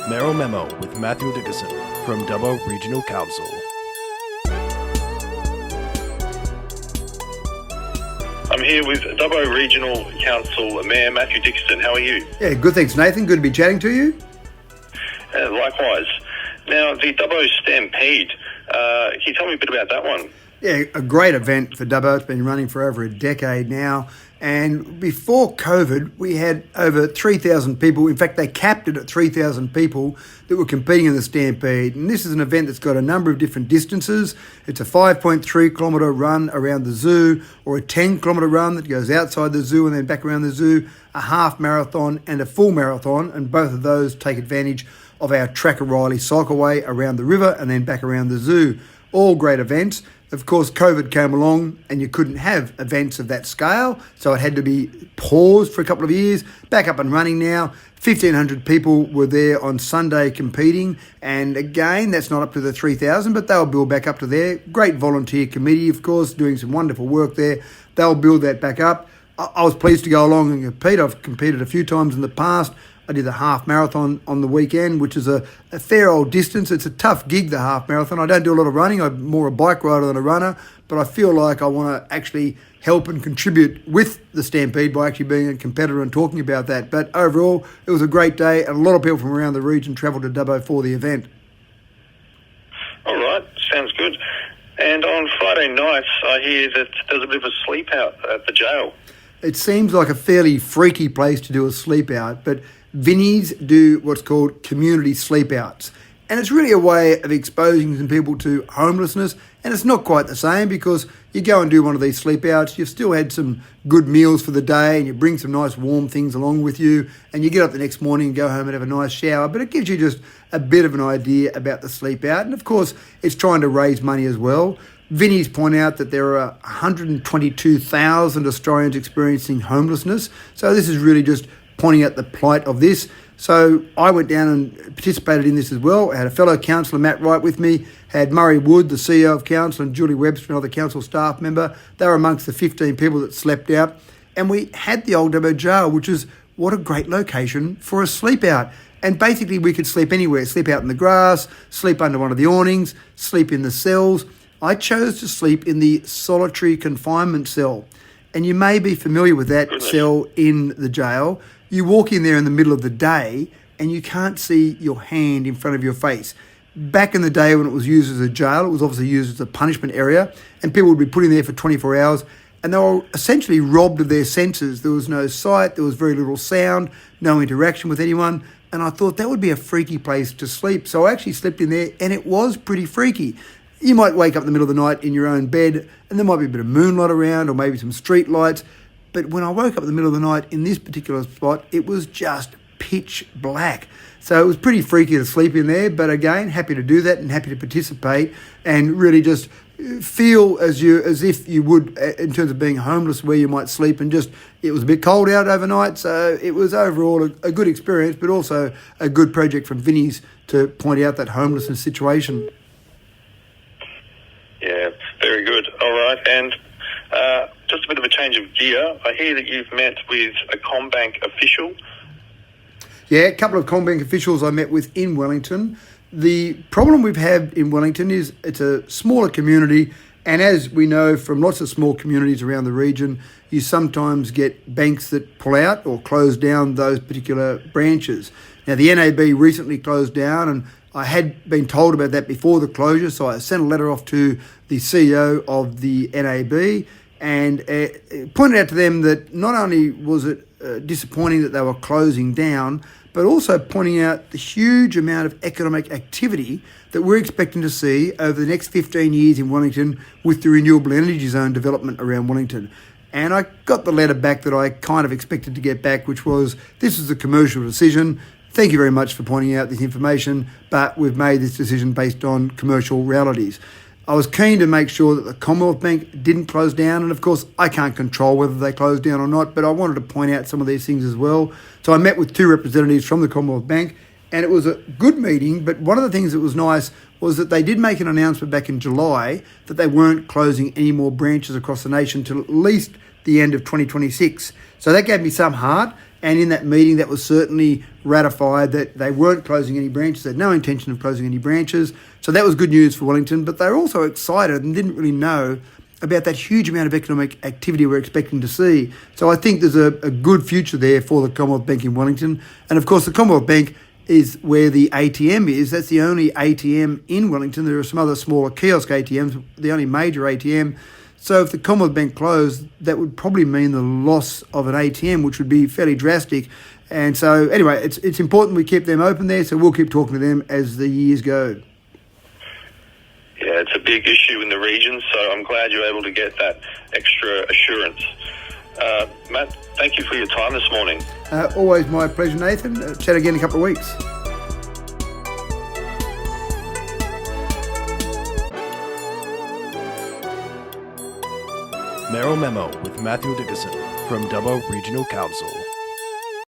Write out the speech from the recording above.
Merrill Memo with Matthew Dickerson from Dubbo Regional Council. I'm here with Dubbo Regional Council Mayor Matthew Dickerson. How are you? Yeah, good, thanks, Nathan. Good to be chatting to you. Likewise. Now, the Dubbo Stampede, can you tell me a bit about that one? Yeah, a great event for Dubbo. It's been running for over a decade now. And before COVID, we had over 3,000 people. In fact, they capped it at 3,000 people that were competing in the Stampede. And this is an event that's got a number of different distances. It's a 5.3 kilometre run around the zoo, or a 10 kilometre run that goes outside the zoo and then back around the zoo, a half marathon and a full marathon. And both of those take advantage of our Track O'Reilly cycleway around the river and then back around the zoo. All great events. Of course, COVID came along and you couldn't have events of that scale, so it had to be paused for a couple of years. Back up and running now. 1,500 people were there on Sunday competing, and again, that's not up to the 3,000, but they'll build back up to there. Great volunteer committee, of course, doing some wonderful work there. They'll build that back up. I was pleased to go along and compete. I've competed a few times in the past. I did the half marathon on the weekend, which is a fair old distance. It's a tough gig, the half marathon. I don't do a lot of running. I'm more a bike rider than a runner, but I feel like I want to actually help and contribute with the Stampede by actually being a competitor and talking about that. But overall, it was a great day, and a lot of people from around the region travelled to Dubbo for the event. All right, sounds good. And on Friday nights, I hear that there's a bit of a sleep out at the jail. It seems like a fairly freaky place to do a sleep out, but Vinnie's do what's called community sleep outs. And it's really a way of exposing some people to homelessness. And it's not quite the same, because you go and do one of these sleep outs, you've still had some good meals for the day and you bring some nice warm things along with you, and you get up the next morning and go home and have a nice shower. But it gives you just a bit of an idea about the sleep out. And of course, it's trying to raise money as well. Vinnie's point out that there are 122,000 Australians experiencing homelessness. So this is really just pointing out the plight of this. So I went down and participated in this as well. I had a fellow councillor, Matt Wright, with me, had Murray Wood, the CEO of council, and Julie Webster, another council staff member. They were amongst the 15 people that slept out. And we had the Old Dubbo Jail, which is what a great location for a sleep out. And basically we could sleep anywhere, sleep out in the grass, sleep under one of the awnings, sleep in the cells. I chose to sleep in the solitary confinement cell. And you may be familiar with that cell in the jail. You walk in there in the middle of the day and you can't see your hand in front of your face. Back in the day when it was used as a jail, it was obviously used as a punishment area, and people would be put in there for 24 hours and they were essentially robbed of their senses. There was no sight, there was very little sound, no interaction with anyone. And I thought that would be a freaky place to sleep. So I actually slept in there, and it was pretty freaky. You might wake up in the middle of the night in your own bed and there might be a bit of moonlight around or maybe some street lights. But when I woke up in the middle of the night in this particular spot, it was just pitch black. So it was pretty freaky to sleep in there. But again, happy to do that and happy to participate and really just feel as if you would in terms of being homeless, where you might sleep. And just, it was a bit cold out overnight. So it was overall a good experience, but also a good project from Vinnie's to point out that homelessness situation. Yeah, very good. All right. And just a bit of a change of gear. I hear that you've met with a CommBank official. Yeah, a couple of CommBank officials I met with in Wellington. The problem we've had in Wellington is it's a smaller community, and as we know from lots of small communities around the region, you sometimes get banks that pull out or close down those particular branches. Now, the NAB recently closed down, and I had been told about that before the closure, so I sent a letter off to the CEO of the NAB and pointed out to them that not only was it disappointing that they were closing down, but also pointing out the huge amount of economic activity that we're expecting to see over the next 15 years in Wellington with the renewable energy zone development around Wellington. And I got the letter back that I kind of expected to get back, which was, this is a commercial decision. Thank you very much for pointing out this information, but we've made this decision based on commercial realities. I was keen to make sure that the Commonwealth Bank didn't close down, and of course I can't control whether they close down or not, but I wanted to point out some of these things as well. So I met with two representatives from the Commonwealth Bank, and it was a good meeting, but one of the things that was nice was that they did make an announcement back in July that they weren't closing any more branches across the nation till at least the end of 2026. So that gave me some heart. And in that meeting, that was certainly ratified that they weren't closing any branches, they had no intention of closing any branches. So that was good news for Wellington, but they were also excited and didn't really know about that huge amount of economic activity we're expecting to see. So I think there's a good future there for the Commonwealth Bank in Wellington. And of course, the Commonwealth Bank is where the ATM is. That's the only ATM in Wellington. There are some other smaller kiosk ATMs, the only major ATM. So if the Commonwealth Bank closed, that would probably mean the loss of an ATM, which would be fairly drastic. And so anyway, it's important we keep them open there, so we'll keep talking to them as the years go. Yeah, it's a big issue in the region, so I'm glad you're able to get that extra assurance. Matt, thank you for your time this morning. Always my pleasure, Nathan. Chat again in a couple of weeks. Merrill Memo with Matthew Dickinson from Dubbo Regional Council.